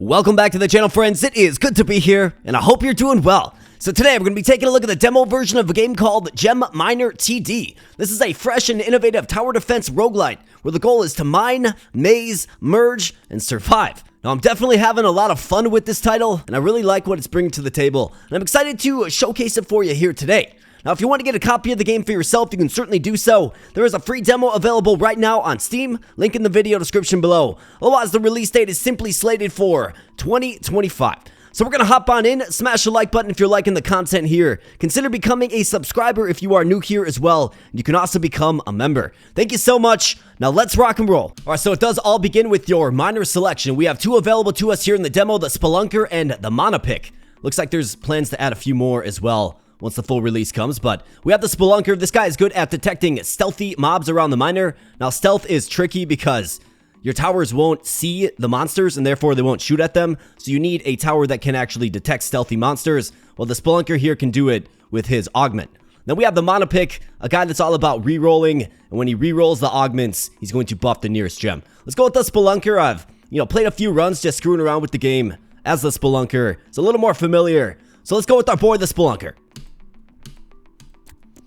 Welcome back to the channel, friends. It is good to be here, and I hope you're doing well. So today, we're going to be taking a look at the demo version of a game called Gem Miner TD. This is a fresh and innovative tower defense roguelite, where the goal is to mine, maze, merge, and survive. Now, I'm definitely having a lot of fun with this title, and I really like what it's bringing to the table, and I'm excited to showcase it for you here today. Now, if you want to get a copy of the game for yourself, you can certainly do so. There is a free demo available right now on Steam, link in the video description below. Otherwise, the release date is simply slated for 2025. So we're going to hop on in, smash the like button if you're liking the content here. Consider becoming a subscriber if you are new here as well. You can also become a member. Thank you so much. Now let's rock and roll. Alright, so it does all begin with your miner selection. We have two available to us here in the demo, the Spelunker and the Mana Pick. Looks like there's plans to add a few more as well once the full release comes, but we have the Spelunker. This guy is good at detecting stealthy mobs around the miner. Now, stealth is tricky because your towers won't see the monsters, and therefore they won't shoot at them, so you need a tower that can actually detect stealthy monsters. Well, the Spelunker here can do it with his augment. Then we have the Mana Pick, a guy that's all about re-rolling, and when he re-rolls the augments, he's going to buff the nearest gem. Let's go with the Spelunker. I've, played a few runs just screwing around with the game as the Spelunker. It's a little more familiar, so let's go with our boy, the Spelunker.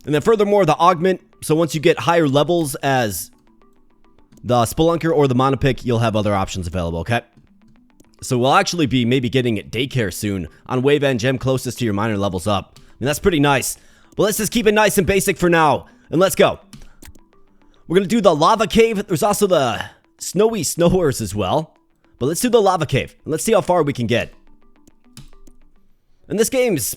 And then furthermore, the augment, so once you get higher levels as the Spelunker or the Mana Pick, you'll have other options available, okay? So we'll actually be maybe getting daycare soon on wave end gem closest to your miner levels up. I mean, that's pretty nice. But let's just keep it nice and basic for now, and let's go. We're going to do the lava cave. There's also the snowy snowers as well. But let's do the lava cave, and let's see how far we can get. And this game's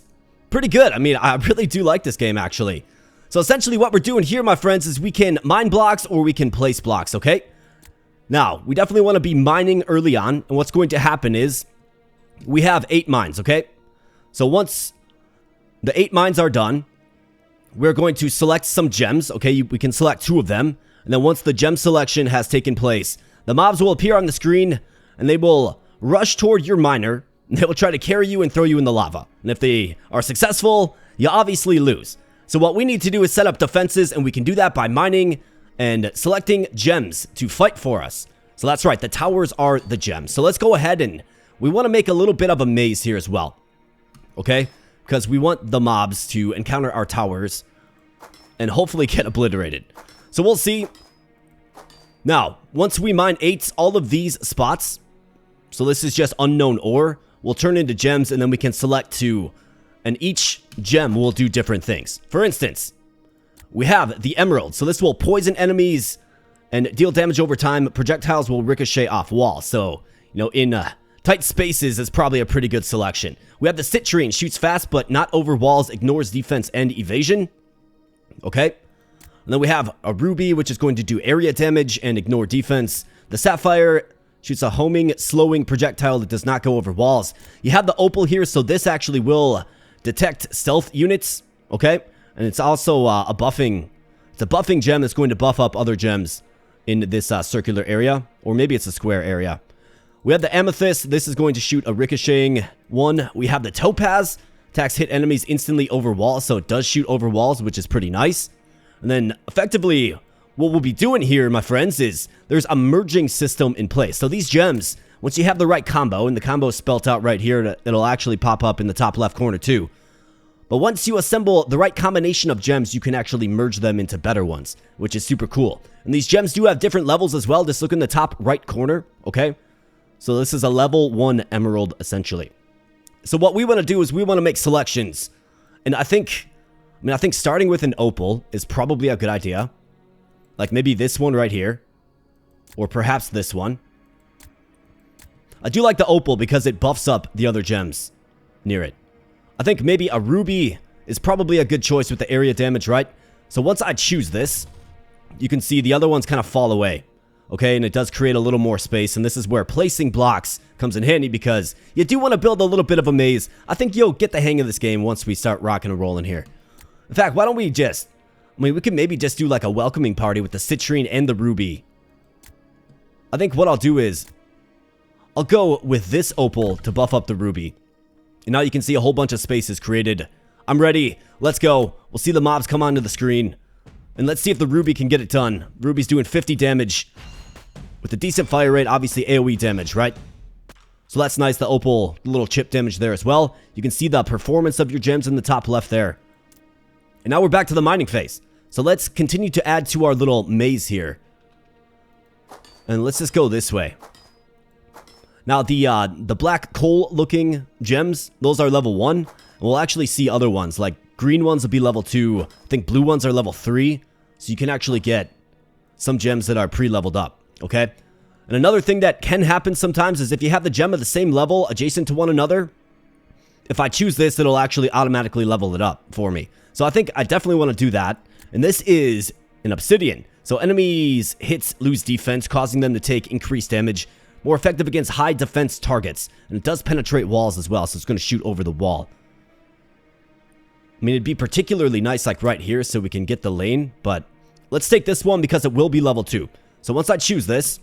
pretty good. I mean, I really do like this game, actually. So essentially what we're doing here, my friends, is we can mine blocks or we can place blocks, okay? Now, we definitely want to be mining early on, and what's going to happen is we have 8 mines, okay? So once the 8 mines are done, we're going to select some gems, okay? We can select 2 of them, and then once the gem selection has taken place, the mobs will appear on the screen, and they will rush toward your miner, and they will try to carry you and throw you in the lava. And if they are successful, you obviously lose. So what we need to do is set up defenses, and we can do that by mining and selecting gems to fight for us. So that's right, the towers are the gems. So let's go ahead and we want to make a little bit of a maze here as well. Okay? Because we want the mobs to encounter our towers and hopefully get obliterated. So we'll see. Now, once we mine 8, all of these spots, so this is just unknown ore, will turn into gems, and then we can select 2. And each gem will do different things. For instance, we have the emerald. So this will poison enemies and deal damage over time. Projectiles will ricochet off walls. So, in tight spaces is probably a pretty good selection. We have the citrine. Shoots fast, but not over walls. Ignores defense and evasion. Okay. And then we have a ruby, which is going to do area damage and ignore defense. The sapphire shoots a homing, slowing projectile that does not go over walls. You have the opal here, so this actually will detect stealth units, okay? And it's also a buffing gem that's going to buff up other gems in this circular area, or maybe it's a square area. We have the amethyst. This is going to shoot a ricocheting one. We have the topaz. Attacks hit enemies instantly over walls, so it does shoot over walls, which is pretty nice. And then effectively, what we'll be doing here, my friends, is there's a merging system in place. So these gems, once you have the right combo, and the combo is spelt out right here, it'll actually pop up in the top left corner too. But once you assemble the right combination of gems, you can actually merge them into better ones, which is super cool. And these gems do have different levels as well. Just look in the top right corner, okay? So this is a level 1 emerald, essentially. So what we want to do is we want to make selections. And I think starting with an opal is probably a good idea. Like maybe this one right here. Or perhaps this one. I do like the opal because it buffs up the other gems near it. I think maybe a ruby is probably a good choice with the area damage, right? So once I choose this, you can see the other ones kind of fall away. Okay, and it does create a little more space, and this is where placing blocks comes in handy because you do want to build a little bit of a maze. I think you'll get the hang of this game once we start rocking and rolling here. In fact, why don't we just... we could maybe just do like a welcoming party with the citrine and the ruby. I think what I'll do is I'll go with this opal to buff up the ruby. And now you can see a whole bunch of spaces created. I'm ready. Let's go. We'll see the mobs come onto the screen. And let's see if the ruby can get it done. Ruby's doing 50 damage with a decent fire rate, obviously AoE damage, right? So that's nice, the opal little chip damage there as well. You can see the performance of your gems in the top left there. And now we're back to the mining phase. So let's continue to add to our little maze here. And let's just go this way. Now the black coal looking gems, those are level 1. And we'll actually see other ones, like green ones will be level 2. I think blue ones are level 3. So you can actually get some gems that are pre-leveled up, okay? And another thing that can happen sometimes is if you have the gem at the same level adjacent to one another, if I choose this, it'll actually automatically level it up for me. So I think I definitely want to do that. And this is an obsidian. So enemies hits lose defense, causing them to take increased damage. More effective against high defense targets. And it does penetrate walls as well, so it's going to shoot over the wall. I mean, it'd be particularly nice like right here so we can get the lane. But let's take this one because it will be level 2. So once I choose this,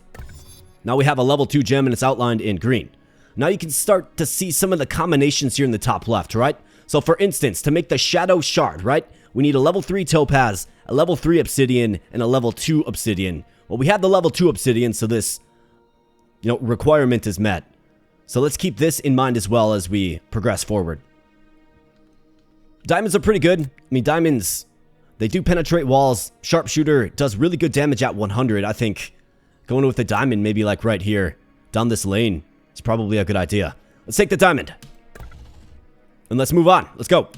now we have a level 2 gem and it's outlined in green. Now you can start to see some of the combinations here in the top left, right? So for instance, to make the shadow shard, right? We need a level 3 topaz, a level 3 obsidian, and a level 2 obsidian. Well, we have the level 2 obsidian, so this, requirement is met. So let's keep this in mind as well as we progress forward. Diamonds are pretty good. I mean, diamonds, they do penetrate walls. Sharpshooter does really good damage at 100. I think going with the diamond, maybe like right here, down this lane, is probably a good idea. Let's take the diamond. And let's move on. Let's go.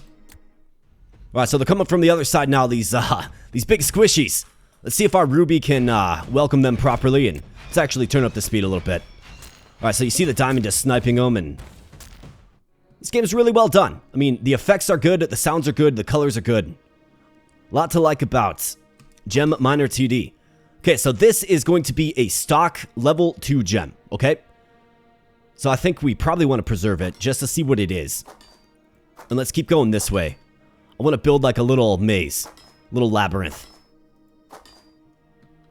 Alright, so they're coming from the other side now, these big squishies. Let's see if our ruby can welcome them properly, and let's actually turn up the speed a little bit. Alright, so you see the diamond just sniping them, and this game is really well done. I mean, the effects are good, the sounds are good, the colors are good. A lot to like about Gem Miner TD. Okay, so this is going to be a stock level 2 gem, okay? So I think we probably want to preserve it just to see what it is. And let's keep going this way. I want to build like a little maze, little labyrinth.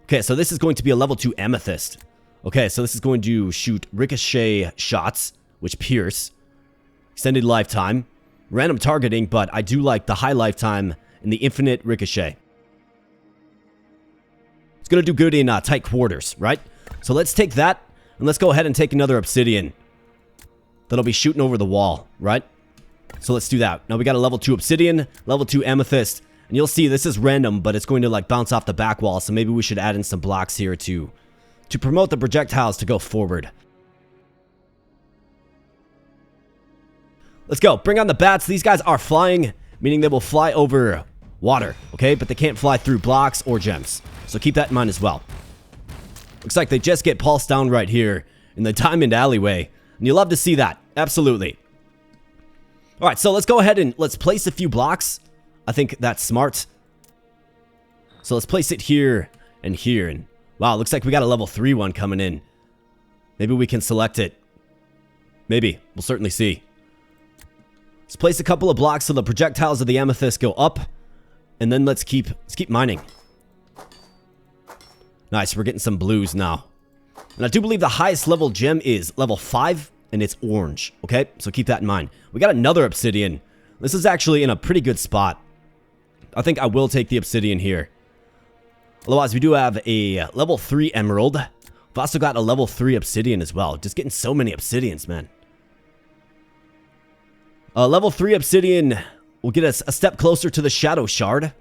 Okay, so this is going to be a level 2 amethyst. Okay, so this is going to shoot ricochet shots, which pierce. Extended lifetime. Random targeting, but I do like the high lifetime and the infinite ricochet. It's going to do good in tight quarters, right? So let's take that, and let's go ahead and take another obsidian. That'll be shooting over the wall, right? So let's do that. Now we got a level 2 obsidian, level 2 amethyst, and you'll see this is random, but it's going to like bounce off the back wall, so maybe we should add in some blocks here to promote the projectiles to go forward. Let's go. Bring on the bats. These guys are flying, meaning they will fly over water, okay? But they can't fly through blocks or gems, so keep that in mind as well. Looks like they just get pulsed down right here in the diamond alleyway, and you love to see that. Absolutely. All right, so let's go ahead and let's place a few blocks. I think that's smart. So let's place it here and here. And wow, looks like we got a level 3 one coming in. Maybe we can select it. Maybe. We'll certainly see. Let's place a couple of blocks so the projectiles of the amethyst go up. And then let's keep mining. Nice, we're getting some blues now. And I do believe the highest level gem is level 5. And it's orange, okay? So keep that in mind. We got another obsidian. This is actually in a pretty good spot. I think I will take the obsidian here. Otherwise, we do have a level 3 emerald. We've also got a level 3 obsidian as well. Just getting so many obsidians, man. Level 3 obsidian will get us a step closer to the shadow shard.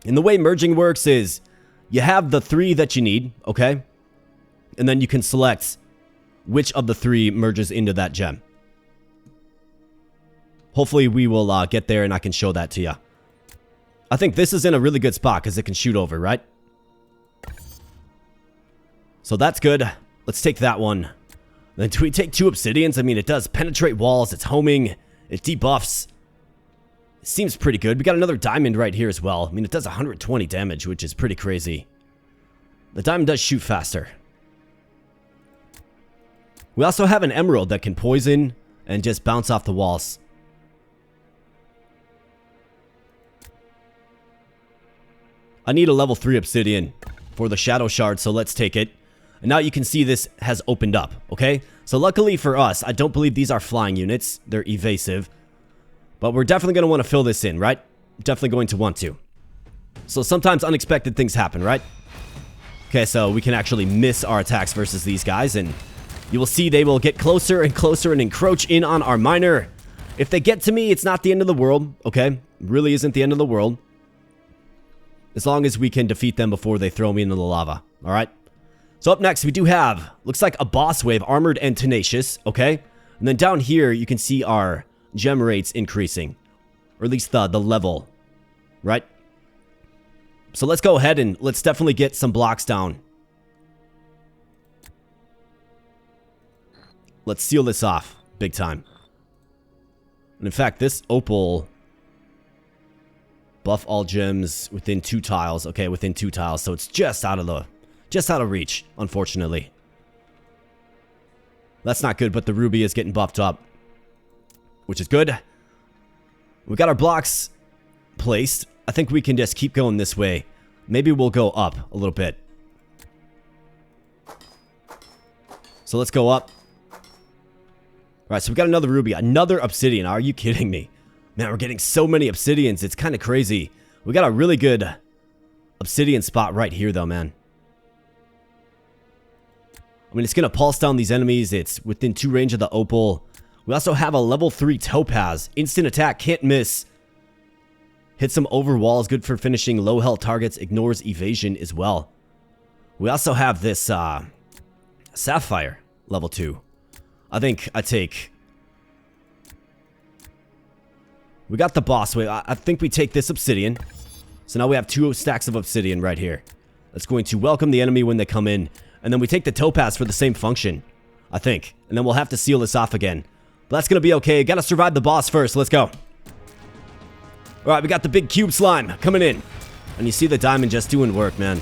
And the way merging works is you have the 3 that you need, okay? And then you can select which of the 3 merges into that gem. Hopefully we will get there and I can show that to you. I think this is in a really good spot because it can shoot over, right? So that's good. Let's take that one. Then do we take 2 obsidians? I mean, it does penetrate walls. It's homing. It debuffs. It seems pretty good. We got another diamond right here as well. I mean, it does 120 damage, which is pretty crazy. The diamond does shoot faster. We also have an emerald that can poison and just bounce off the walls. I need a level 3 obsidian for the shadow shard, so let's take it. And now you can see this has opened up, okay? So luckily for us, I don't believe these are flying units. They're evasive. But we're definitely going to want to fill this in, right? Definitely going to want to. So sometimes unexpected things happen, right? Okay, so we can actually miss our attacks versus these guys, and You will see they will get closer and closer and encroach in on our miner. If they get to me, it's not the end of the world, okay? Really isn't the end of the world. As long as we can defeat them before they throw me into the lava, alright? So up next, we do have, looks like a boss wave, armored and tenacious, okay? And then down here, you can see our gem rates increasing. Or at least the level, right? So let's go ahead and let's definitely get some blocks down. Let's seal this off big time. And in fact, this opal buff all gems within 2 tiles. Okay, within 2 tiles. So it's just out of reach, unfortunately. That's not good, but the ruby is getting buffed up, which is good. We got our blocks placed. I think we can just keep going this way. Maybe we'll go up a little bit. So let's go up. Alright, so we got another ruby, another obsidian. Are you kidding me? Man, we're getting so many obsidians. It's kind of crazy. We got a really good obsidian spot right here, though, man. I mean, it's going to pulse down these enemies. It's within 2 range of the opal. We also have a level 3 topaz. Instant attack, can't miss. Hits them over walls, good for finishing low health targets. Ignores evasion as well. We also have this sapphire, level 2. I think I take... We got the boss wave. I think we take this obsidian. So now we have 2 stacks of obsidian right here. That's going to welcome the enemy when they come in. And then we take the topaz for the same function, I think. And then we'll have to seal this off again. But that's going to be okay. Got to survive the boss first. Let's go. Alright, we got the big cube slime coming in. And you see the diamond just doing work, man.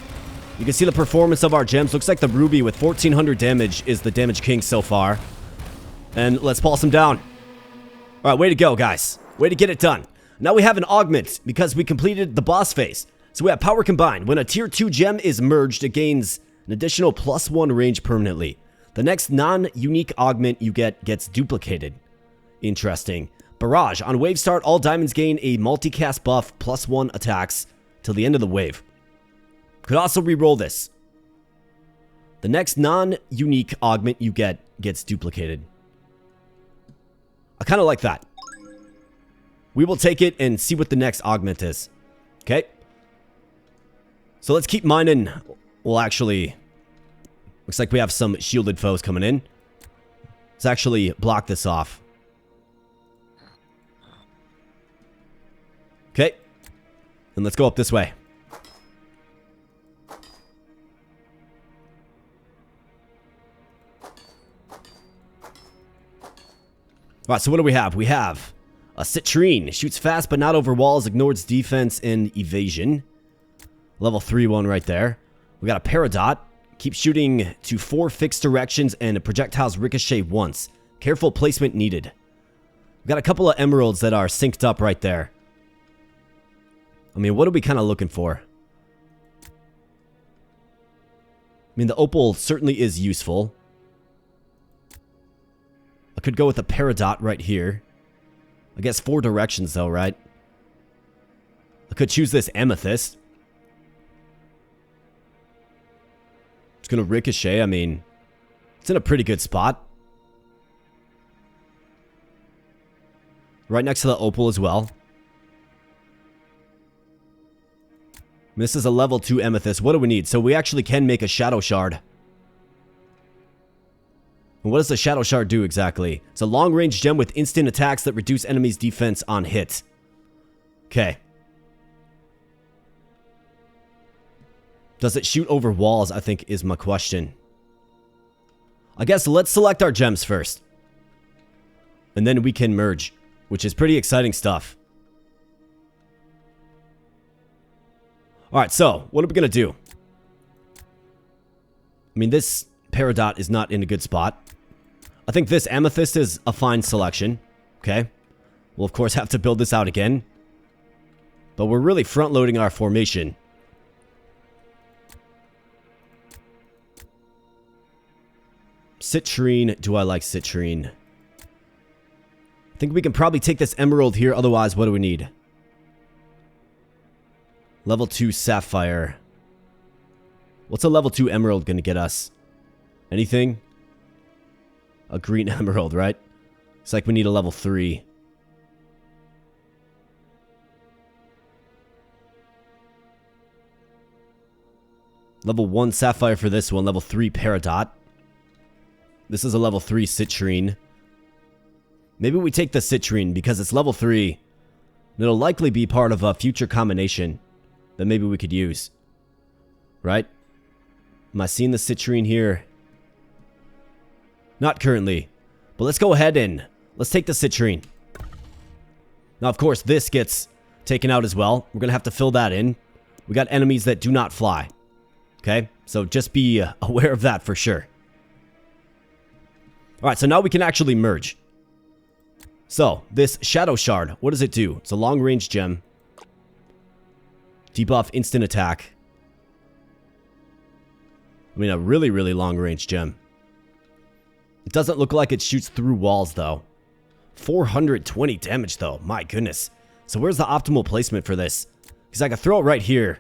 You can see the performance of our gems. Looks like the ruby with 1400 damage is the damage king so far. And let's pulse him down. Alright, way to go, guys. Way to get it done. Now we have an augment because we completed the boss phase. So we have power combined. When a tier 2 gem is merged, it gains an additional +1 range permanently. The next non-unique augment you get gets duplicated. Interesting. Barrage. On wave start, all diamonds gain a multicast buff +1 attacks till the end of the wave. Could also reroll this. The next non-unique augment you get gets duplicated. I kind of like that. We will take it and see what the next augment is. Okay? So let's keep mining. Well, actually, looks like we have some shielded foes coming in. Let's actually block this off. Okay. And let's go up this way. Alright, so what do we have? We have a citrine. Shoots fast but not over walls. Ignores defense and evasion. Level 3 one right there. We got a peridot. Keep shooting to 4 fixed directions and projectiles ricochet once. Careful placement needed. We got a couple of emeralds that are synced up right there. I mean, what are we kind of looking for? I mean, the opal certainly is useful. I could go with a peridot right here. I guess 4 directions though, right? I could choose this amethyst. It's gonna ricochet. I mean, it's in a pretty good spot. Right next to the opal as well. This is a level 2 amethyst. What do we need? So we actually can make a shadow shard. And what does the shadow shard do exactly? It's a long-range gem with instant attacks that reduce enemies' defense on hit. Okay. Does it shoot over walls, I think, is my question. I guess let's select our gems first. And then we can merge, which is pretty exciting stuff. Alright, so, what are we going to do? I mean, this peridot is not in a good spot. I think this amethyst is a fine selection. Okay. We'll, of course, have to build this out again. But we're really front-loading our formation. Citrine. Do I like citrine? I think we can probably take this emerald here. Otherwise, what do we need? Level 2 sapphire. What's a level 2 emerald going to get us? Anything? a green emerald, right? It's like we need a level 3. Level 1 sapphire for this one. Level 3 peridot. This is a level 3 citrine. Maybe we take the citrine because it's level 3. And it'll likely be part of a future combination that maybe we could use. Right? Am I seeing the citrine here? Not currently. But let's go ahead and let's take the citrine. Now, of course, this gets taken out as well. We're going to have to fill that in. We got enemies that do not fly. Okay? So just be aware of that for sure. Alright, so now we can actually merge. So, this Shadow Shard, what does it do? It's a long-range gem. Debuff instant attack. I mean, a really, really long-range gem. It doesn't look like it shoots through walls, though. 420 damage, though. My goodness. So where's the optimal placement for this? Because I could throw it right here.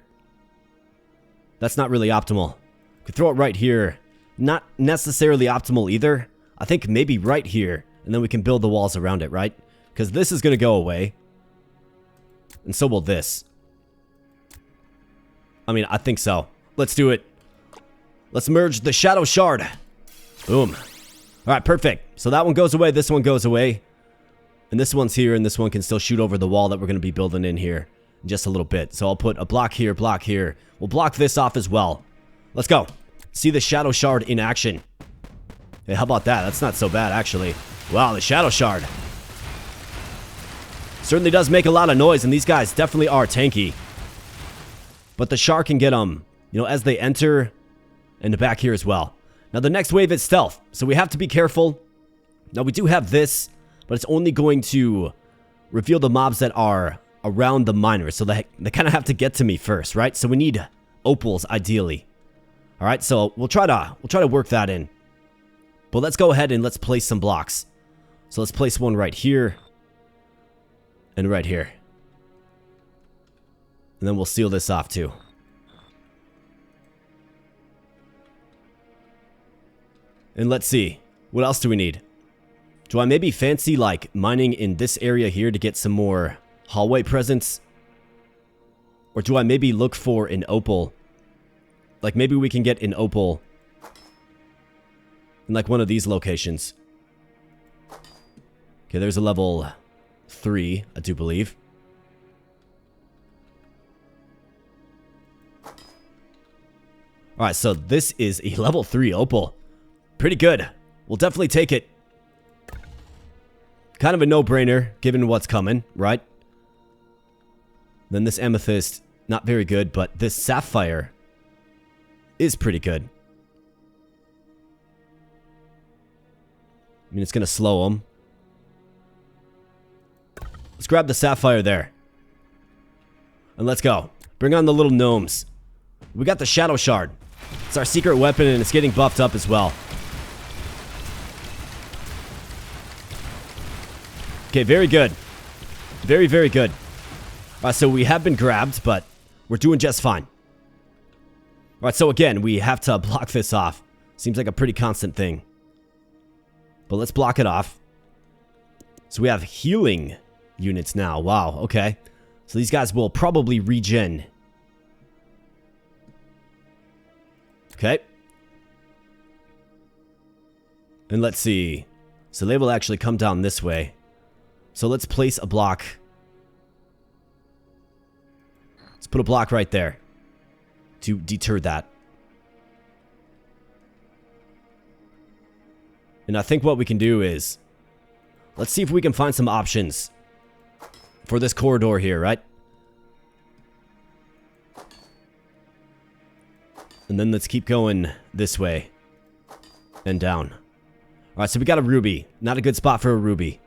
That's not really optimal. Could throw it right here. Not necessarily optimal either. I think maybe right here. And then we can build the walls around it, right? Because this is going to go away. And so will this. I mean, I think so. Let's do it. Let's merge the Shadow Shard. Boom. Alright, perfect. So that one goes away, this one goes away. And this one's here, and this one can still shoot over the wall that we're going to be building in here in just a little bit. So I'll put a block here, block here. We'll block this off as well. Let's go. See the Shadow Shard in action. Hey, how about that? That's not so bad, actually. Wow, the Shadow Shard. Certainly does make a lot of noise, and these guys definitely are tanky. But the Shard can get them, you know, as they enter, and back here as well. Now, the next wave is stealth, so we have to be careful. Now, we do have this, but it's only going to reveal the mobs that are around the miners, so they kind of have to get to me first, right? So we need opals, ideally. All right, so we'll try to work that in. But let's go ahead and let's place some blocks. So let's place one right here and right here. And then we'll seal this off too. And let's see. What else do we need? Do I maybe fancy like mining in this area here to get some more hallway presence? Or do I maybe look for an opal? Like maybe we can get an opal in like one of these locations. Okay, there's a level 3, I do believe. Alright, so this is a level 3 opal. Pretty good. We'll definitely take it. Kind of a no-brainer, given what's coming, right? Then this amethyst, not very good, but this sapphire is pretty good. I mean, it's going to slow them. Let's grab the sapphire there. And let's go. Bring on the little gnomes. We got the Shadow Shard. It's our secret weapon, and it's getting buffed up as well. Okay, very good. Very, very good. Alright, so we have been grabbed, but we're doing just fine. Alright, so again, we have to block this off. Seems like a pretty constant thing. But let's block it off. So we have healing units now. Wow, okay. So these guys will probably regen. Okay. And let's see. So they will actually come down this way. So let's place a block. Let's put a block right there to deter that. And I think what we can do is, let's see if we can find some options for this corridor here, right? And then let's keep going this way and down. Alright, so we got a ruby. Not a good spot for a ruby.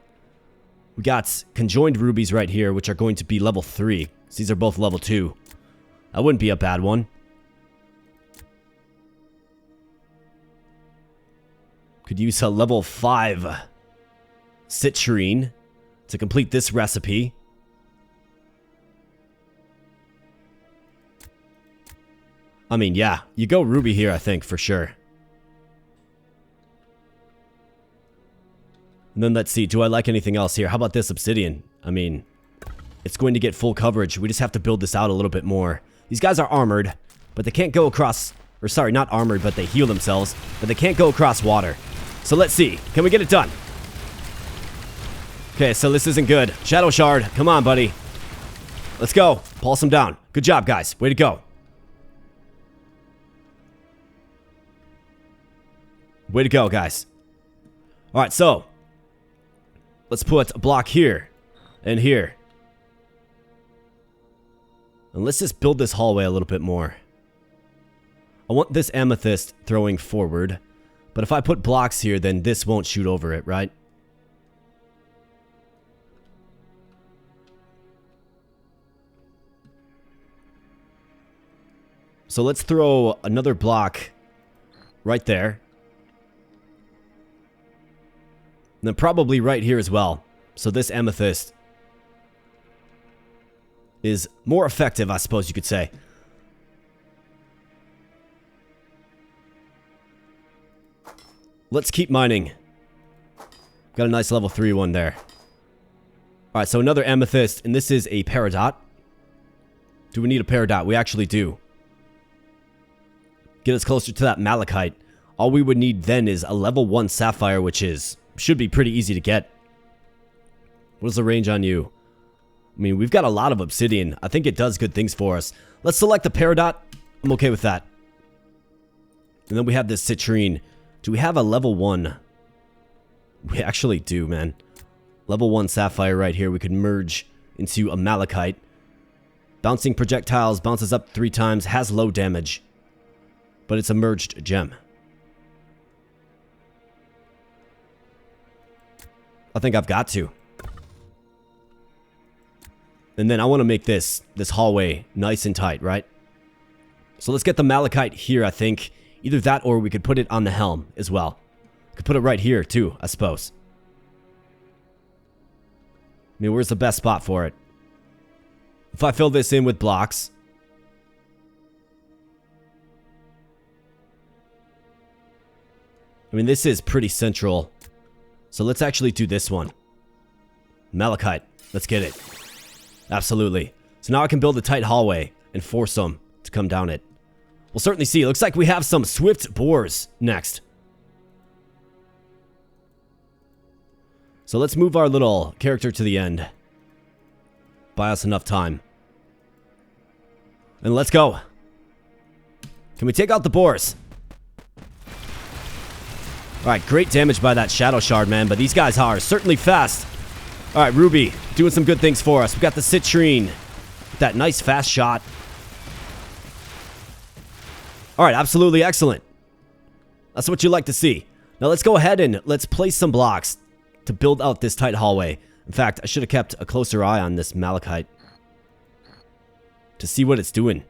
We got conjoined rubies right here, which are going to be level 3. So these are both level 2. That wouldn't be a bad one. Could use a level 5 citrine to complete this recipe. I mean, yeah, you go ruby here, I think, for sure. And then let's see, do I like anything else here? How about this obsidian? I mean, it's going to get full coverage. We just have to build this out a little bit more. These guys are armored, but they can't go across, or sorry, not armored, but they heal themselves, but they can't go across water. So let's see, can we get it done? Okay, so this isn't good. Shadow Shard, come on, buddy. Let's go. Pulse him down. Good job, guys. Way to go. Way to go, guys. All right, so let's put a block here and here. And let's just build this hallway a little bit more. I want this amethyst throwing forward, but if I put blocks here, then this won't shoot over it, right? So let's throw another block right there. And then probably right here as well. So this amethyst is more effective, I suppose you could say. Let's keep mining. Got a nice level 3 one there. Alright, so another amethyst, and this is a peridot. Do we need a peridot? We actually do. Get us closer to that malachite. All we would need then is a level 1 sapphire, which should be pretty easy to get. What is the range on you? I mean, we've got a lot of obsidian. I think it does good things for us. Let's select the peridot. I'm okay with that. And then we have this citrine. Do we have a level 1? We actually do, man. Level 1 sapphire right here. We could merge into a malachite. Bouncing projectiles, bounces up 3 times, has low damage. But it's a merged gem. I think I've got to. And then I want to make this hallway nice and tight, right? So let's get the malachite here, I think. Either that or we could put it on the helm as well. Could put it right here too, I suppose. I mean, where's the best spot for it? If I fill this in with blocks. I mean, this is pretty central. So let's actually do this one. Malachite. Let's get it. Absolutely. So now I can build a tight hallway and force them to come down it. We'll certainly see. It looks like we have some swift boars next. So let's move our little character to the end. Buy us enough time. And let's go. Can we take out the boars? Alright, great damage by that Shadow Shard, man. But these guys are certainly fast. Alright, Ruby, doing some good things for us. We got the citrine. That nice fast shot. Alright, absolutely excellent. That's what you like to see. Now let's go ahead and let's place some blocks to build out this tight hallway. In fact, I should have kept a closer eye on this malachite to see what it's doing.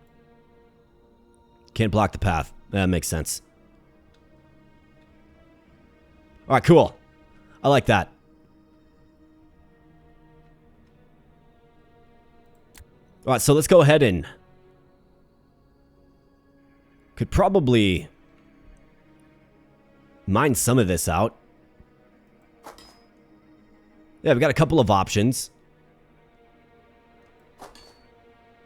Can't block the path. That makes sense. Alright, cool. I like that. Alright, so let's go ahead and could probably mine some of this out. Yeah, we've got a couple of options.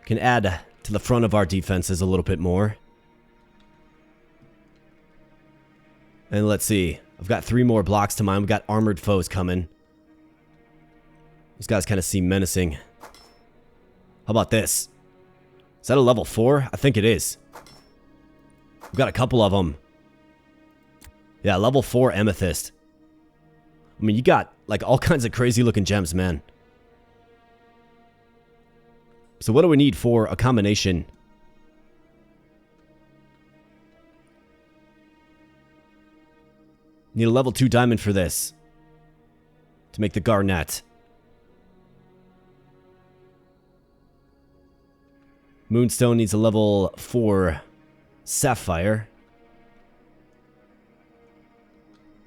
Can add to the front of our defenses a little bit more. And let's see. I've got 3 more blocks to mine. We've got armored foes coming. These guys kind of seem menacing. How about this? Is that a level 4? I think it is. We've got a couple of them. Yeah, level 4 amethyst. I mean, you got like all kinds of crazy looking gems, man. So what do we need for a combination? Need a level 2 diamond for this. To make the garnet. Moonstone needs a level 4 sapphire.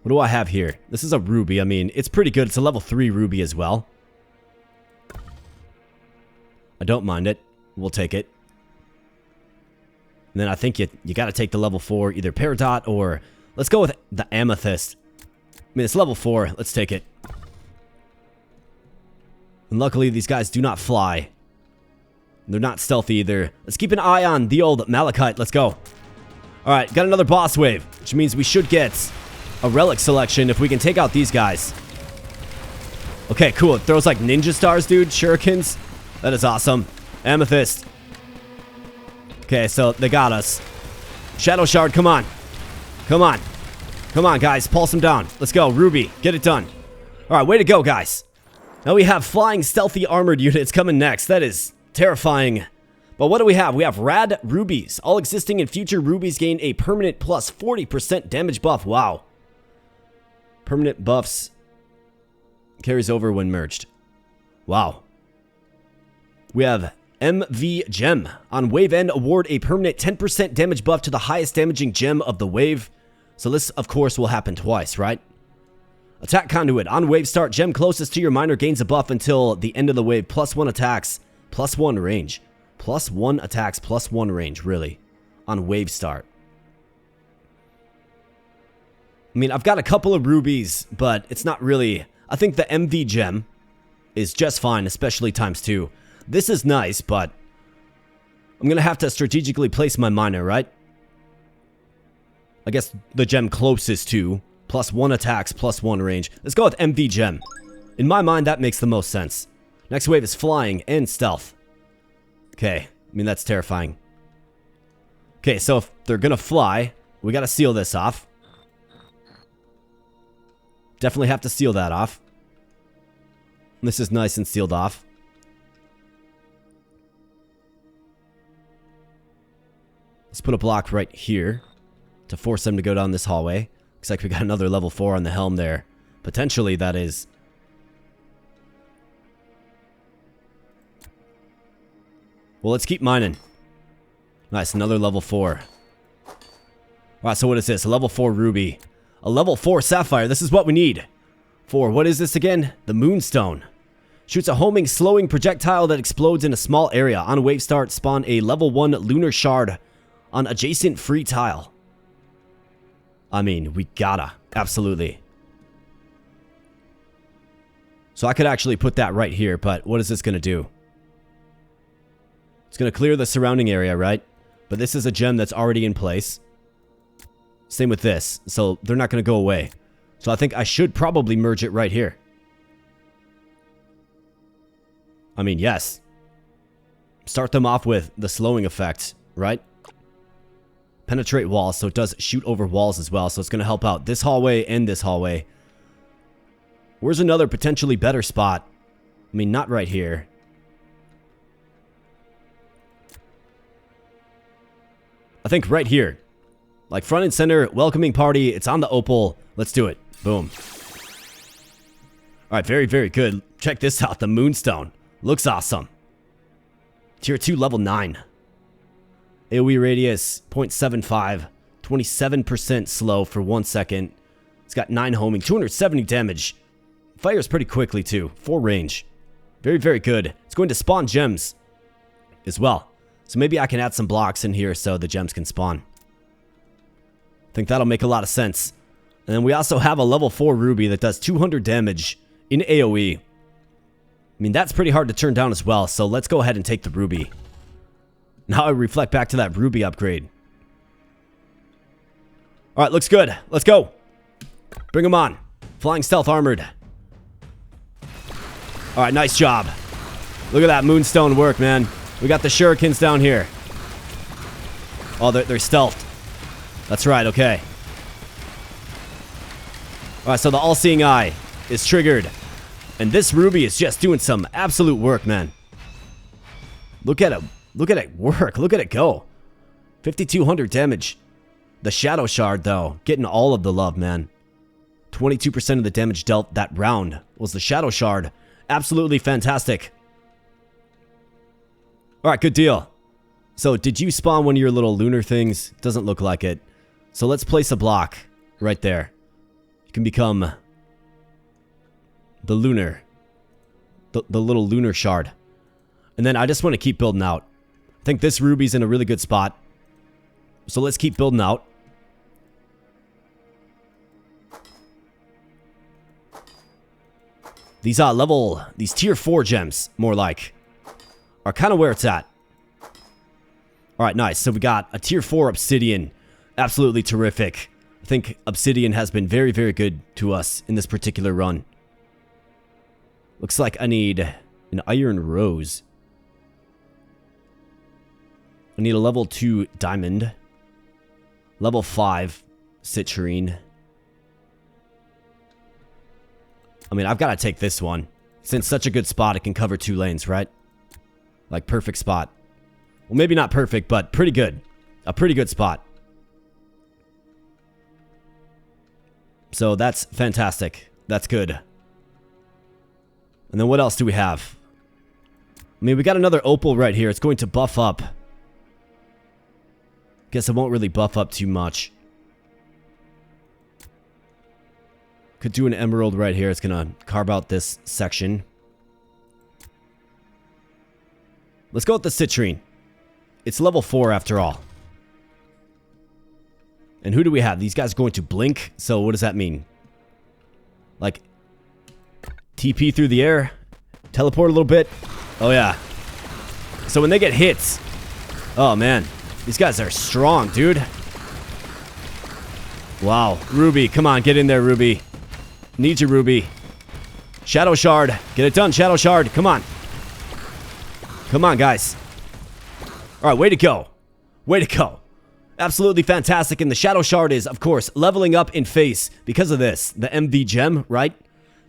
What do I have here? This is a ruby. I mean, it's pretty good. It's a level 3 ruby as well. I don't mind it. We'll take it. And then I think you got to take the level 4, either peridot or... Let's go with the amethyst. I mean, it's level 4. Let's take it. And luckily, these guys do not fly. They're not stealthy either. Let's keep an eye on the old Malachite. Let's go. Alright, got another boss wave, which means we should get a relic selection if we can take out these guys. Okay, cool. It throws like ninja stars, dude. Shurikens. That is awesome. Amethyst. Okay, so they got us. Shadow Shard, come on. Come on. Come on, guys. Pulse them down. Let's go. Ruby, get it done. Alright, way to go, guys. Now we have flying stealthy armored units coming next. That is terrifying. But what do we have? We have rad rubies. All existing and future rubies gain a permanent plus 40% damage buff. Wow. Permanent buffs carries over when merged. Wow. We have MV Gem. On wave end, award a permanent 10% damage buff to the highest damaging gem of the wave. So this, of course, will happen twice, right? Attack Conduit. On wave start, gem closest to your miner gains a buff until the end of the wave. +1 attacks, +1 range. +1 attacks, +1 range, really. On wave start. I mean, I've got a couple of rubies, but it's not really... I think the MV Gem is just fine, especially ×2. This is nice, but I'm going to have to strategically place my miner, right? I guess the gem closest to, +1 attacks, +1 range. Let's go with MV Gem. In my mind, that makes the most sense. Next wave is flying and stealth. Okay, I mean, that's terrifying. Okay, so if they're going to fly, we got to seal this off. Definitely have to seal that off. This is nice and sealed off. Let's put a block right here to force them to go down this hallway. Looks like we got another level 4 on the helm there. Potentially, that is. Well, let's keep mining. Nice, another level 4. Alright, so what is this? A level 4 ruby. A level 4 sapphire. This is what we need. For, what is this again? The Moonstone. Shoots a homing, slowing projectile that explodes in a small area. On wave start, spawn a level 1 lunar shard on adjacent free tile. I mean, we gotta. Absolutely. So I could actually put that right here, but what is this going to do? It's going to clear the surrounding area, right? But this is a gem that's already in place. Same with this. So they're not going to go away. So I think I should probably merge it right here. I mean, yes. Start them off with the slowing effect, right? Penetrate walls, so it does shoot over walls as well. So it's going to help out this hallway and this hallway. Where's another potentially better spot? I mean, not right here. I think right here. Like front and center, welcoming party. It's on the opal. Let's do it. Boom. Alright, very, very good. Check this out. The Moonstone. Looks awesome. Tier 2, level 9. AoE radius, 0.75. 27% slow for 1 second. It's got 9 homing. 270 damage. Fires pretty quickly, too. 4 range. Very, very good. It's going to spawn gems as well. So maybe I can add some blocks in here so the gems can spawn. I think that'll make a lot of sense. And then we also have a level 4 ruby that does 200 damage in AoE. I mean, that's pretty hard to turn down as well, so let's go ahead and take the ruby. Now I reflect back to that ruby upgrade. Alright, looks good. Let's go. Bring them on. Flying stealth armored. Alright, nice job. Look at that Moonstone work, man. We got the shurikens down here. Oh, they're stealthed. That's right, okay. Alright, so the all-seeing eye is triggered. And this ruby is just doing some absolute work, man. Look at it. Look at it work. Look at it go. 5,200 damage. The Shadow Shard, though, getting all of the love, man. 22% of the damage dealt that round was the Shadow Shard. Absolutely fantastic. Alright, good deal. So, did you spawn one of your little lunar things? Doesn't look like it. So, let's place a block right there. You can become the lunar. The little lunar shard. And then I just want to keep building out. I think this ruby's in a really good spot. So, let's keep building out. These tier 4 gems, more like, are kind of where it's at. Alright, nice. So we got a tier 4 obsidian. Absolutely terrific. I think obsidian has been very, very good to us in this particular run. Looks like I need an iron rose. I need a level 2 diamond. Level 5 citrine. I mean, I've got to take this one. It's in such a good spot, it can cover 2 lanes, right? Like, perfect spot. Well, maybe not perfect, but pretty good. A pretty good spot. So that's fantastic. That's good. And then what else do we have? I mean, we got another opal right here. It's going to buff up. Guess it won't really buff up too much. Could do an emerald right here. It's going to carve out this section. Let's go with the citrine. It's level 4 after all. And who do we have? These guys are going to blink. So what does that mean? Like, TP through the air? Teleport a little bit? Oh, yeah. So when they get hits... Oh, man. These guys are strong, dude. Wow. Ruby, come on. Get in there, Ruby. Need you, Ruby. Shadow Shard. Get it done, Shadow Shard. Come on. Come on, guys. Alright, way to go. Way to go. Absolutely fantastic. And the Shadow Shard is, of course, leveling up in face because of this. The MV gem, right?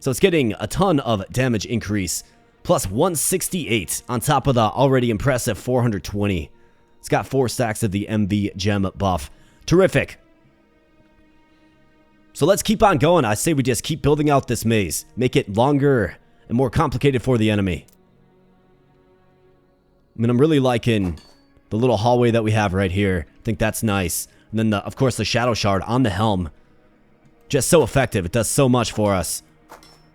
So it's getting a ton of damage increase. Plus 168 on top of the already impressive 420. It's got 4 stacks of the MV gem buff. Terrific. So let's keep on going. I say we just keep building out this maze. Make it longer and more complicated for the enemy. I mean, I'm really liking the little hallway that we have right here. I think that's nice. And then, of course, the Shadow Shard on the helm. Just so effective. It does so much for us.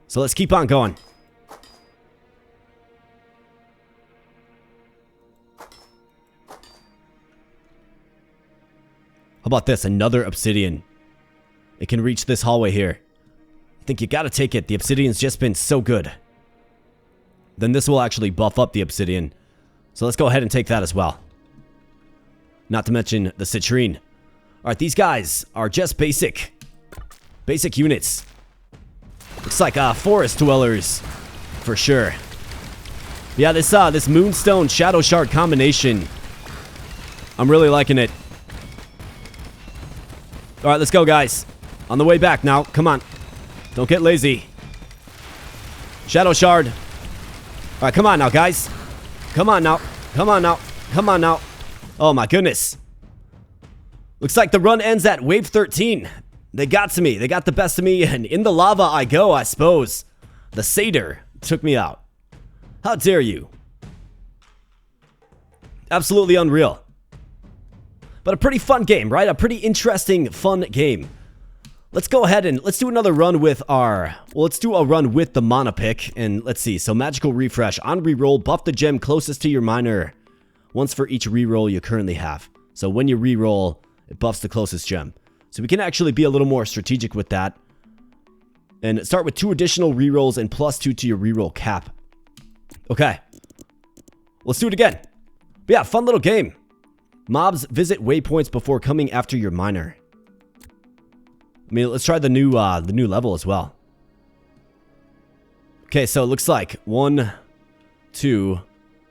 So let's keep on going. How about this? Another obsidian. It can reach this hallway here. I think you gotta take it. The obsidian's just been so good. Then this will actually buff up the obsidian. So let's go ahead and take that as well. Not to mention the citrine. Alright, these guys are just basic units. Looks like forest dwellers. For sure. Yeah, this Moonstone Shadow Shard combination. I'm really liking it. Alright, let's go, guys. On the way back now. Come on. Don't get lazy. Shadow Shard. Alright, come on now, guys. Come on now. Come on now. Come on now. Oh, my goodness. Looks like the run ends at wave 13. They got to me. They got the best of me. And in the lava I go, I suppose. The satyr took me out. How dare you? Absolutely unreal. But a pretty fun game, right? A pretty interesting, fun game. Let's go ahead and let's do another run with our... Well, let's do a run with the mana pick. And let's see. So, magical refresh. On reroll, buff the gem closest to your miner. Once for each reroll you currently have. So, when you reroll, it buffs the closest gem. So, we can actually be a little more strategic with that. And start with 2 additional rerolls and +2 to your reroll cap. Okay. Let's do it again. But yeah, fun little game. Mobs visit waypoints before coming after your miner. I mean, let's try the new level as well. Okay, so it looks like 1, 2,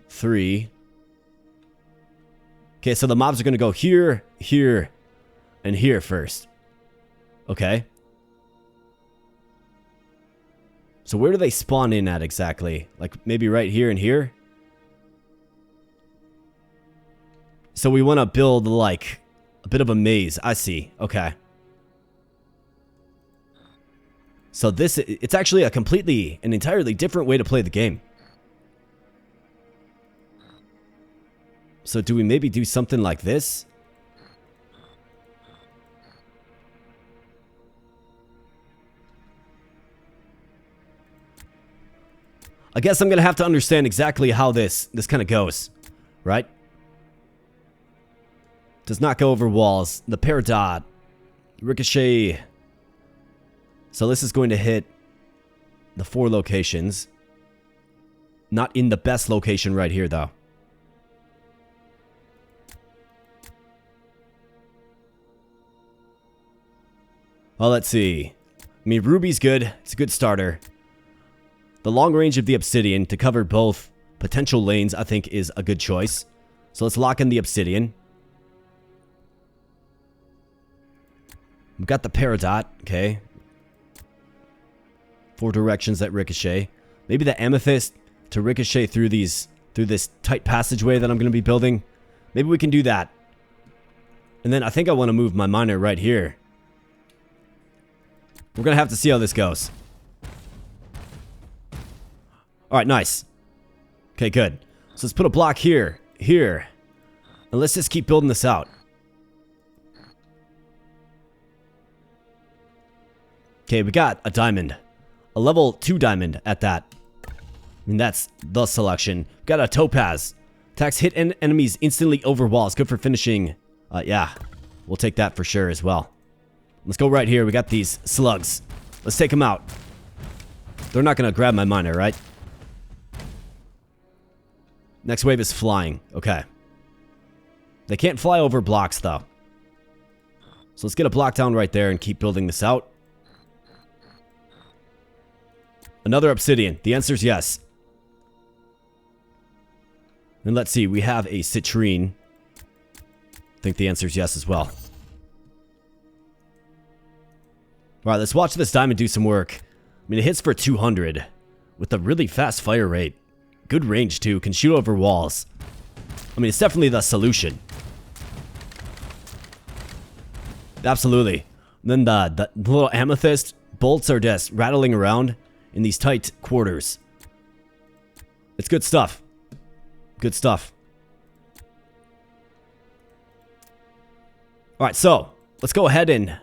3. Okay, so the mobs are going to go here, here, and here first. Okay. So where do they spawn in at exactly? Like maybe right here and here? So we want to build like a bit of a maze. I see. Okay. So this, it's actually an entirely different way to play the game. So do we maybe do something like this? I guess I'm going to have to understand exactly how this kind of goes, right? Does not go over walls. The Peridot. Ricochet. So this is going to hit the 4 locations. Not in the best location right here, though. Well, let's see. I mean, ruby's good. It's a good starter. The long range of the obsidian to cover both potential lanes, I think, is a good choice. So let's lock in the obsidian. We've got the peridot, okay. 4 directions that ricochet. Maybe the amethyst to ricochet through this tight passageway that I'm going to be building. Maybe we can do that. And then I think I want to move my miner right here. We're going to have to see how this goes. Alright, nice. Okay, good. So let's put a block here, here. And let's just keep building this out. Okay, we got a diamond. A level 2 diamond at that. I mean, that's the selection. We got a topaz. Attacks hit enemies instantly over walls. Good for finishing. Yeah, we'll take that for sure as well. Let's go right here. We got these slugs. Let's take them out. They're not going to grab my miner, right? Next wave is flying. Okay. They can't fly over blocks, though. So let's get a block down right there and keep building this out. Another obsidian. The answer is yes. And let's see. We have a citrine. I think the answer is yes as well. Alright, let's watch this diamond do some work. I mean, it hits for 200 with a really fast fire rate. Good range, too. Can shoot over walls. I mean, it's definitely the solution. Absolutely. And then the little amethyst bolts are just rattling around in these tight quarters. It's good stuff. Good stuff. Alright, so let's go ahead and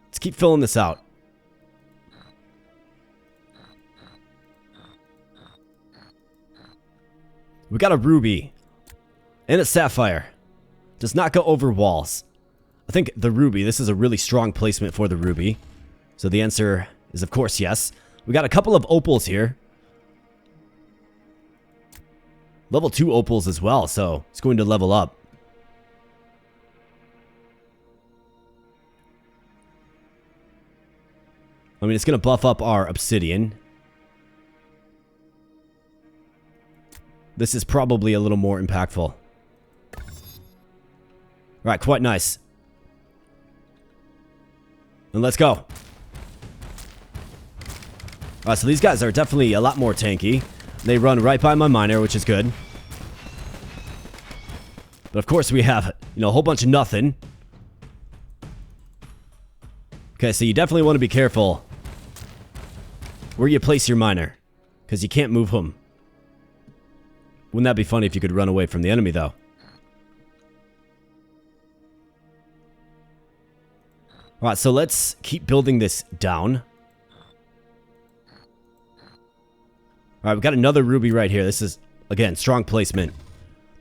let's keep filling this out. We got a ruby and a sapphire. Does not go over walls. I think the ruby, this is a really strong placement for the ruby. So the answer is, of course, yes. We got a couple of opals here. Level 2 opals as well, so it's going to level up. I mean, it's going to buff up our obsidian. This is probably a little more impactful. Alright, quite nice. And let's go. Alright, so these guys are definitely a lot more tanky. They run right by my miner, which is good. But of course we have, you know, a whole bunch of nothing. Okay, so you definitely want to be careful where you place your miner, because you can't move them. Wouldn't that be funny if you could run away from the enemy, though? Alright, so let's keep building this down. Alright, we've got another ruby right here. This is, again, strong placement.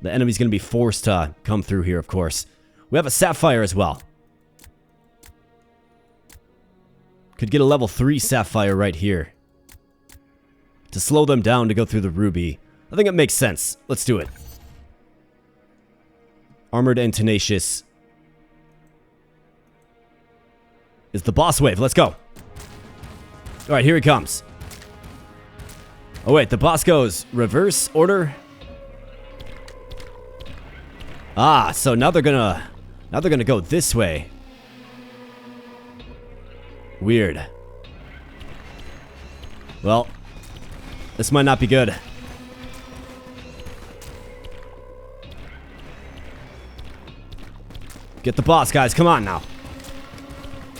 The enemy's going to be forced to come through here, of course. We have a sapphire as well. Could get a level 3 sapphire right here. To slow them down to go through the ruby. I think it makes sense. Let's do it. Armored and tenacious is the boss wave. Let's go. Alright, here he comes. Oh wait, the boss goes reverse order. Ah, so now they're gonna go this way. Weird. Well, this might not be good. Get the boss, guys. Come on now.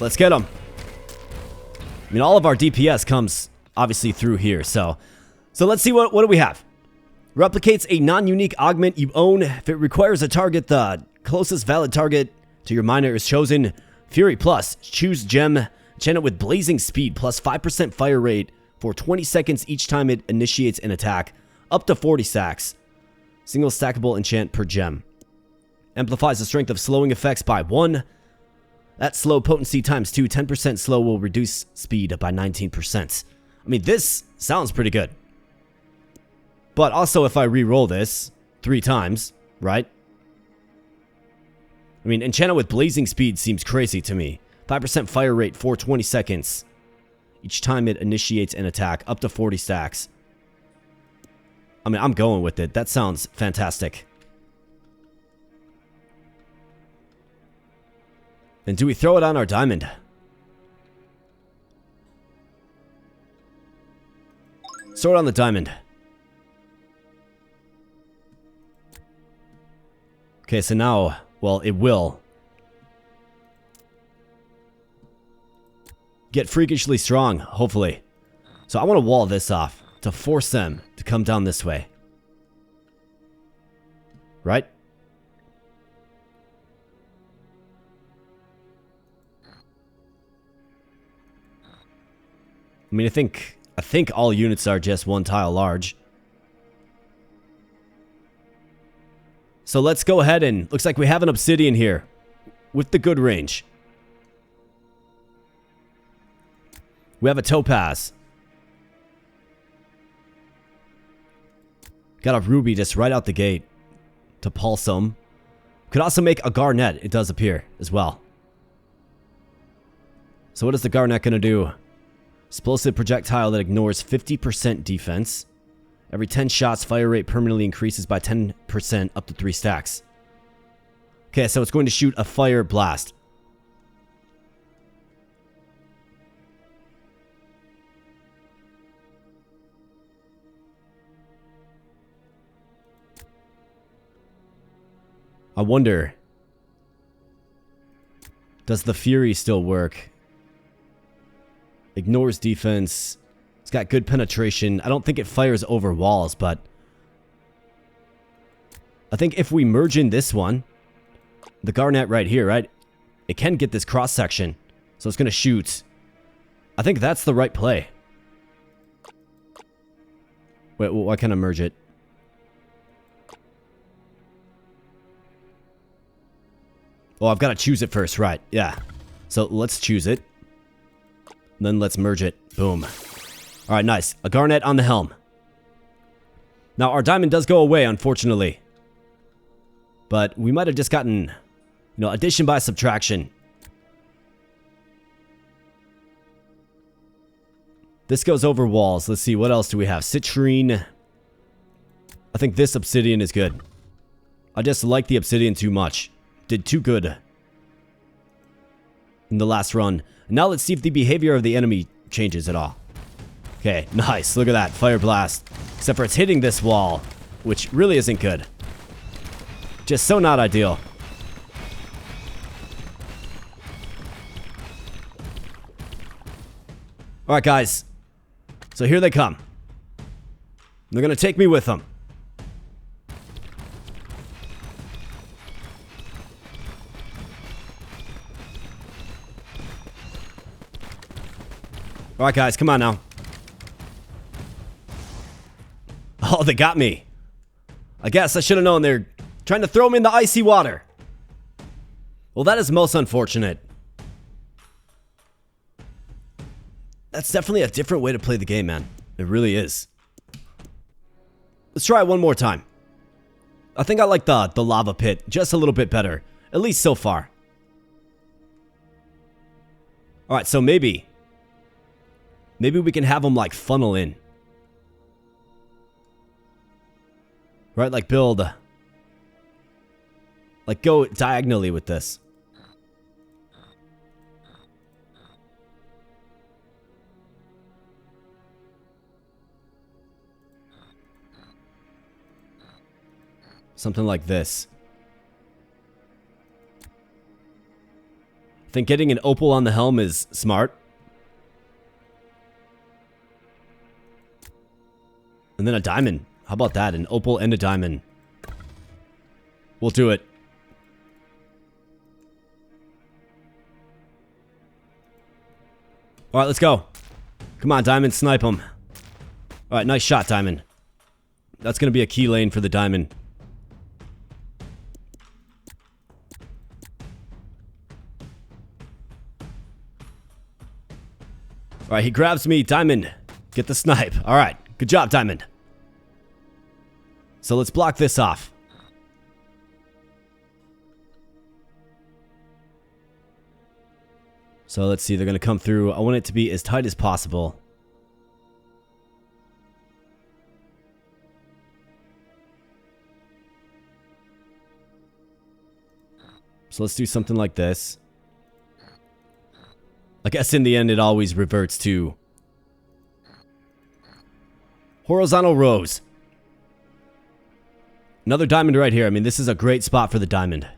Let's get him. I mean, all of our DPS comes obviously through here, so let's see what do we have. Replicates a non-unique augment you own. If it requires a target, the closest valid target to your miner is chosen. Fury Plus. Choose gem. Enchant it with blazing speed plus 5% fire rate for 20 seconds each time it initiates an attack. Up to 40 stacks. Single stackable enchant per gem. Amplifies the strength of slowing effects by 1. That slow potency times 2. 10% slow will reduce speed by 19%. I mean, this sounds pretty good. But also, if I re-roll this 3 times, right? I mean, enchanted with blazing speed seems crazy to me. 5% fire rate for 20 seconds. Each time it initiates an attack, up to 40 stacks. I mean, I'm going with it. That sounds fantastic. And do we throw it on our diamond? Throw it on the diamond. Okay, so now, well, it will get freakishly strong, hopefully. So I want to wall this off to force them to come down this way. Right? I mean, I think all units are just 1 tile large. So let's go ahead and... Looks like we have an obsidian here with the good range. We have a topaz. Got a ruby just right out the gate to pulse them. Could also make a garnet. It does appear as well. So what is the garnet going to do? Explosive projectile that ignores 50% defense. Every 10 shots, fire rate permanently increases by 10% up to 3 stacks. Okay, so it's going to shoot a fire blast. I wonder, does the Fury still work? Ignores defense. It's got good penetration. I don't think it fires over walls, but I think if we merge in this one, the garnet right here, right? It can get this cross section. So it's going to shoot. I think that's the right play. Wait, why can't I merge it? Oh, I've got to choose it first, right? Yeah. So let's choose it. Then let's merge it. Boom. All right, nice. A garnet on the helm. Now, our diamond does go away, unfortunately. But we might have just gotten, you know, addition by subtraction. This goes over walls. Let's see, what else do we have? Citrine. I think this obsidian is good. I just like the obsidian too much. Did too good in the last run. Now let's see if the behavior of the enemy changes at all. Okay, nice. Look at that. Fire blast. Except for it's hitting this wall, which really isn't good. Just so not ideal. Alright, guys. So here they come. They're going to take me with them. Alright, guys, come on now. Oh, they got me. I guess I should have known they're trying to throw me in the icy water. Well, that is most unfortunate. That's definitely a different way to play the game, man. It really is. Let's try it one more time. I think I like the lava pit just a little bit better. At least so far. Alright, so maybe we can have them, like, funnel in. Right, like, build. Like, go diagonally with this. Something like this. I think getting an opal on the helm is smart. And then a diamond. How about that? An opal and a diamond. We'll do it. Alright, let's go. Come on, diamond, snipe him. Alright, nice shot, diamond. That's going to be a key lane for the diamond. Alright, he grabs me. Diamond, Get the snipe. All right. Good job, Diamond. So let's block this off. So let's see. They're going to come through. I want it to be as tight as possible. So let's do something like this. I guess in the end it always reverts to horizontal rows. Another diamond right here. I mean, this is a great spot for the diamond.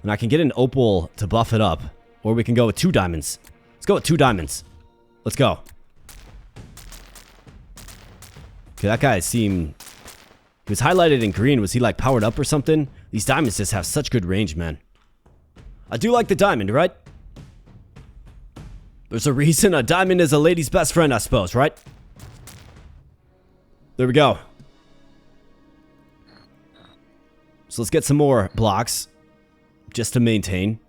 And I can get an opal to buff it up. Or we can go with 2 diamonds. Let's go with 2 diamonds. Let's go. Okay, that guy seemed... He was highlighted in green. Was he like powered up or something? These diamonds just have such good range, man. I do like the diamond, right? There's a reason a diamond is a lady's best friend, I suppose, right? There we go. So let's get some more blocks. Just to maintain.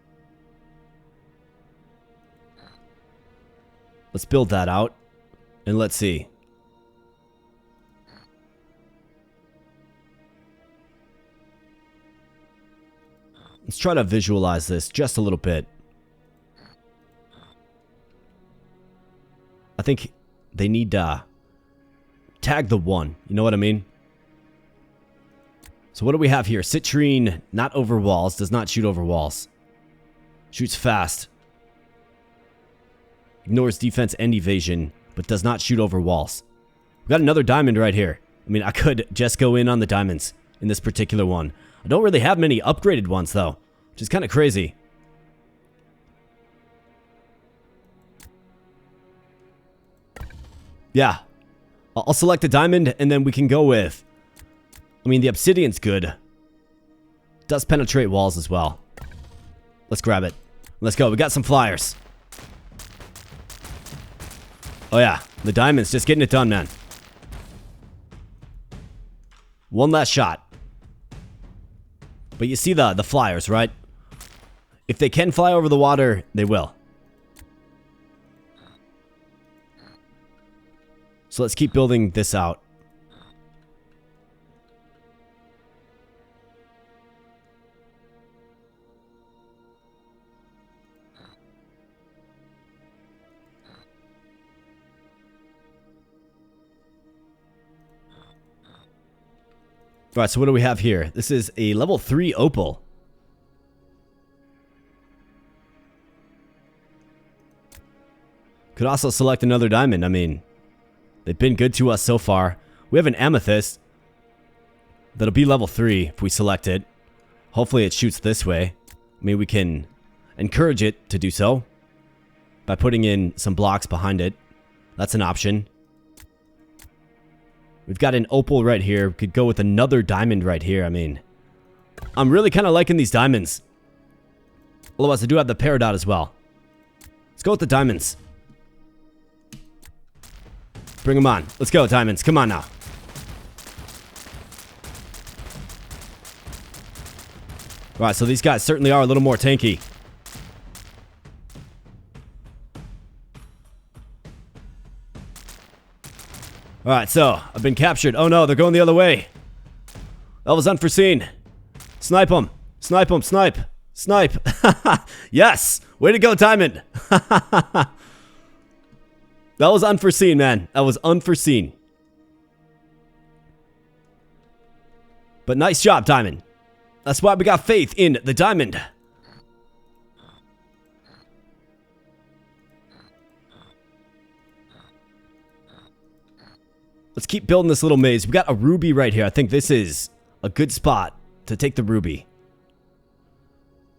Let's build that out. And let's see. Let's try to visualize this just a little bit. I think they need to tag the 1. You know what I mean? So what do we have here? Citrine, not over walls. Does not shoot over walls. Shoots fast. Ignores defense and evasion, but does not shoot over walls. We got another diamond right here. I mean, I could just go in on the diamonds in this particular one. I don't really have many upgraded ones, though, which is kind of crazy. Yeah. I'll select a diamond, and then we can go with... I mean, the obsidian's good. Does penetrate walls as well. Let's grab it. Let's go. We got some flyers. Oh, yeah. The diamond's just getting it done, man. One last shot. But you see the flyers, right? If they can fly over the water, they will. So let's keep building this out. Alright, so what do we have here? This is a level 3 opal. Could also select another diamond. I mean, they've been good to us so far. We have an amethyst. That'll be level 3 if we select it. Hopefully it shoots this way. I mean, we can encourage it to do so by putting in some blocks behind it. That's an option. We've got an opal right here. We could go with another diamond right here. I mean, I'm really kind of liking these diamonds. Otherwise, I do have the peridot as well. Let's go with the diamonds. Bring them on. Let's go, diamonds. Come on now. Alright, so these guys certainly are a little more tanky. Alright, so, I've been captured. Oh no, they're going the other way. That was unforeseen. Snipe them. Snipe them. Snipe. Snipe. Yes! Way to go, Diamond. That was unforeseen, man. That was unforeseen. But nice job, Diamond. That's why we got faith in the Diamond. Let's keep building this little maze. We got a ruby right here. I think this is a good spot to take the ruby.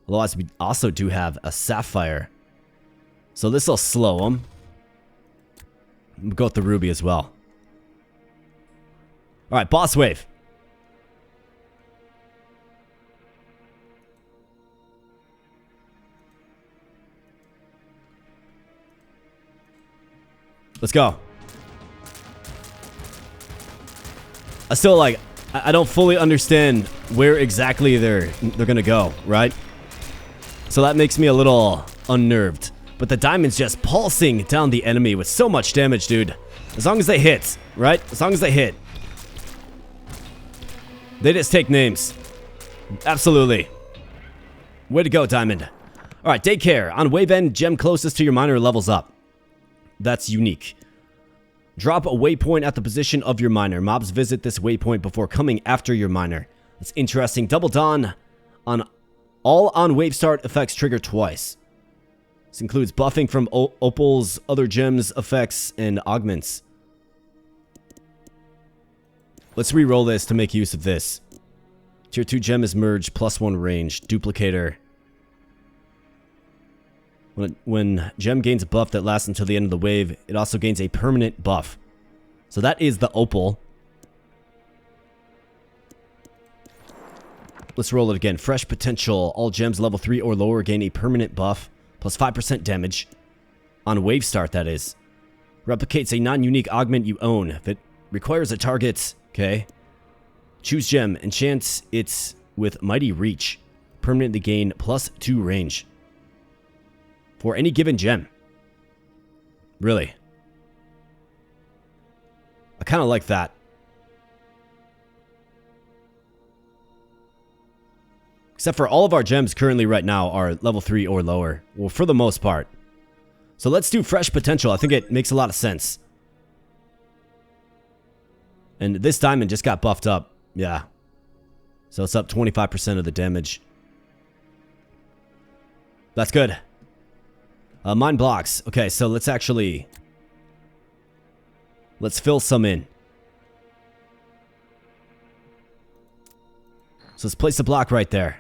Otherwise, we also do have a sapphire. So this will slow them. We'll go with the ruby as well. Alright, boss wave. Let's go. I still I don't fully understand where exactly they're gonna go, right? So that makes me a little unnerved. But the diamond's just pulsing down the enemy with so much damage, dude. As long as they hit, right? As long as they hit. They just take names. Absolutely. Way to go, diamond. Alright, daycare. On wave end, gem closest to your miner levels up. That's unique. Drop a waypoint at the position of your miner. Mobs visit this waypoint before coming after your miner. That's interesting. Double Dawn on all on wave start effects trigger twice. This includes buffing from opals, other gems, effects, and augments. Let's re-roll this to make use of this. Tier 2 gem is merge, +1 range, duplicator. When gem gains a buff that lasts until the end of the wave, it also gains a permanent buff. So that is the opal. Let's roll it again. Fresh potential. All gems level 3 or lower gain a permanent buff. Plus 5% damage. On wave start, that is. Replicates a non-unique augment you own. If it requires a target, okay. Choose gem. Enchant it with Mighty Reach. Permanently gain +2 range. For any given gem. Really. I kind of like that. Except for all of our gems currently right now are level 3 or lower. Well, for the most part. So let's do fresh potential. I think it makes a lot of sense. And this diamond just got buffed up. Yeah. So it's up 25% of the damage. That's good. Mine blocks. Okay, so let's fill some in. So let's place a block right there.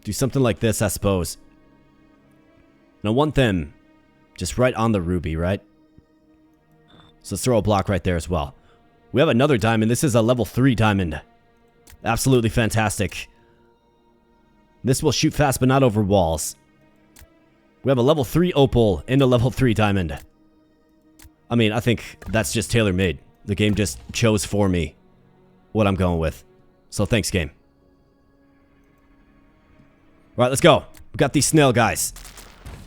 Do something like this, I suppose. And I want them just right on the ruby, right? So let's throw a block right there as well. We have another diamond. This is a level 3 diamond. Absolutely fantastic. This will shoot fast, but not over walls. We have a level 3 opal and a level 3 diamond. I mean, I think that's just tailor-made. The game just chose for me what I'm going with. So thanks, game. Alright, let's go. We got these snail guys.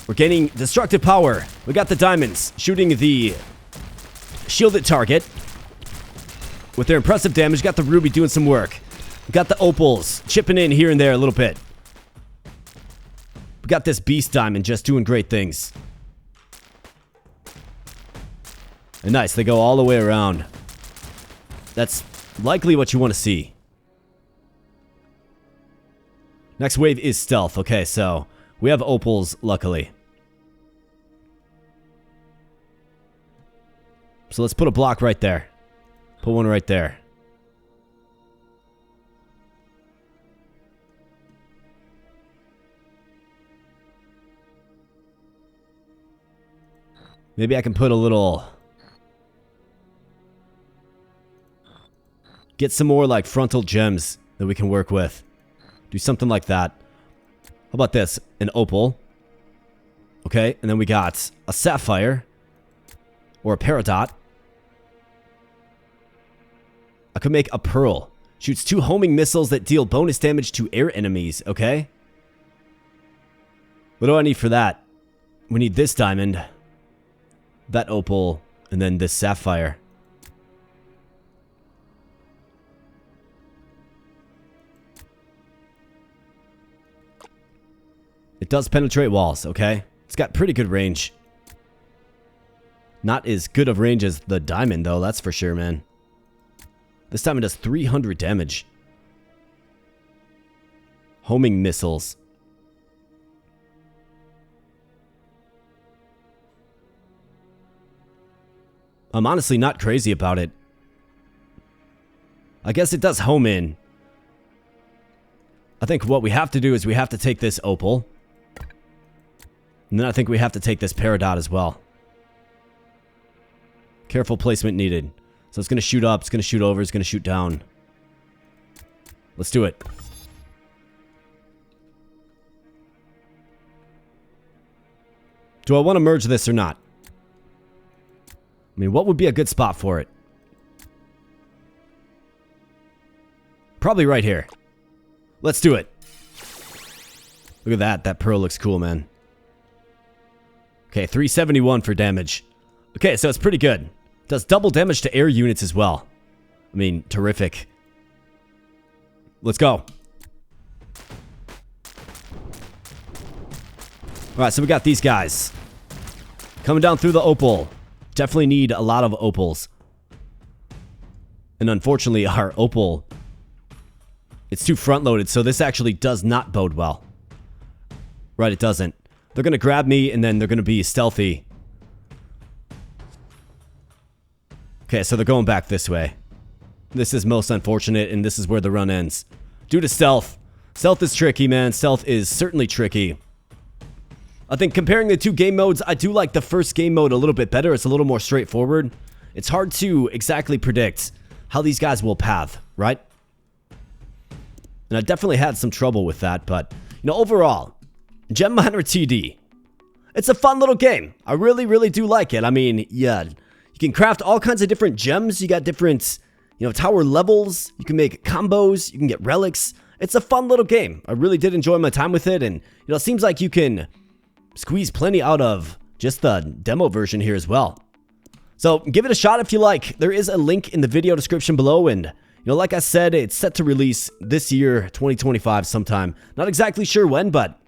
We're gaining destructive power. We got the diamonds shooting the shielded target. With their impressive damage, got the ruby doing some work. We got the opals chipping in here and there a little bit. We got this beast diamond just doing great things. And nice, they go all the way around. That's likely what you want to see. Next wave is stealth. Okay, so we have opals, luckily. So let's put a block right there. Put one right there. Maybe I can put a little... Get some more, like, frontal gems that we can work with. Do something like that. How about this? An opal. Okay, and then we got a sapphire. Or a peridot. I could make a pearl. Shoots 2 homing missiles that deal bonus damage to air enemies. Okay. What do I need for that? We need this diamond. That opal. And then this sapphire. It does penetrate walls, okay? It's got pretty good range. Not as good of range as the diamond, though, that's for sure, man. This diamond does 300 damage. Homing missiles. I'm honestly not crazy about it. I guess it does home in. I think what we have to do is we have to take this opal. And then I think we have to take this peridot as well. Careful placement needed. So it's going to shoot up, it's going to shoot over, it's going to shoot down. Let's do it. Do I want to merge this or not? I mean, what would be a good spot for it? Probably right here. Let's do it. Look at that. That pearl looks cool, man. Okay, 371 for damage. Okay, so it's pretty good. Does double damage to air units as well. I mean, terrific. Let's go. Alright, so we got these guys. Coming down through the opal. Definitely need a lot of opals. And unfortunately, our opal... it's too front-loaded, so this actually does not bode well. Right, it doesn't. They're going to grab me, and then they're going to be stealthy. Okay, so they're going back this way. This is most unfortunate, and this is where the run ends. Due to stealth. Stealth is tricky, man. Stealth is certainly tricky. I think comparing the two game modes, I do like the first game mode a little bit better. It's a little more straightforward. It's hard to exactly predict how these guys will path, right? And I definitely had some trouble with that, but, you know, overall, Gem Miner TD. It's a fun little game. I really, really do like it. I mean, yeah, you can craft all kinds of different gems. You got different, you know, tower levels. You can make combos. You can get relics. It's a fun little game. I really did enjoy my time with it, and, you know, it seems like you can squeeze plenty out of just the demo version here as well. So give it a shot if you like. There is a link in the video description below, and you know, like I said, it's set to release this year, 2025 sometime. Not exactly sure when, but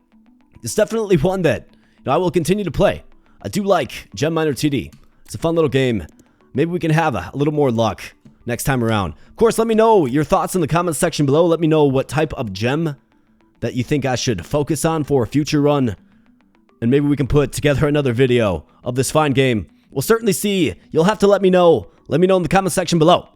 it's definitely one that, you know, I will continue to play. I do like Gem Miner TD. It's a fun little game. Maybe we can have a little more luck next time around. Of course, let me know your thoughts in the comments section below. Let me know what type of gem that you think I should focus on for a future run. And maybe we can put together another video of this fine game. We'll certainly see. You'll have to let me know. Let me know in the comment section below.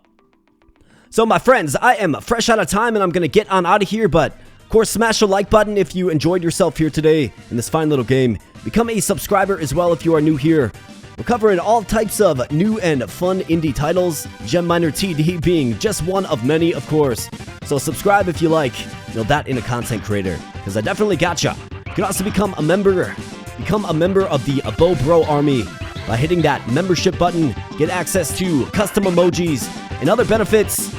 So my friends, I am fresh out of time and I'm going to get on out of here. But of course, smash the like button if you enjoyed yourself here today in this fine little game. Become a subscriber as well if you are new here. We're covering all types of new and fun indie titles. Gem Miner TD being just one of many, of course. So subscribe if you like, you know, that in a content creator, because I definitely gotcha. You can also become a member of the Abo Bro Army by hitting that membership button. Get access to custom emojis and other benefits.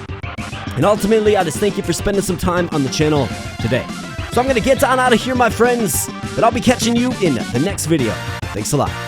And ultimately, I just thank you for spending some time on the channel today. So I'm going to get on out of here, my friends, but I'll be catching you in the next video. Thanks a lot.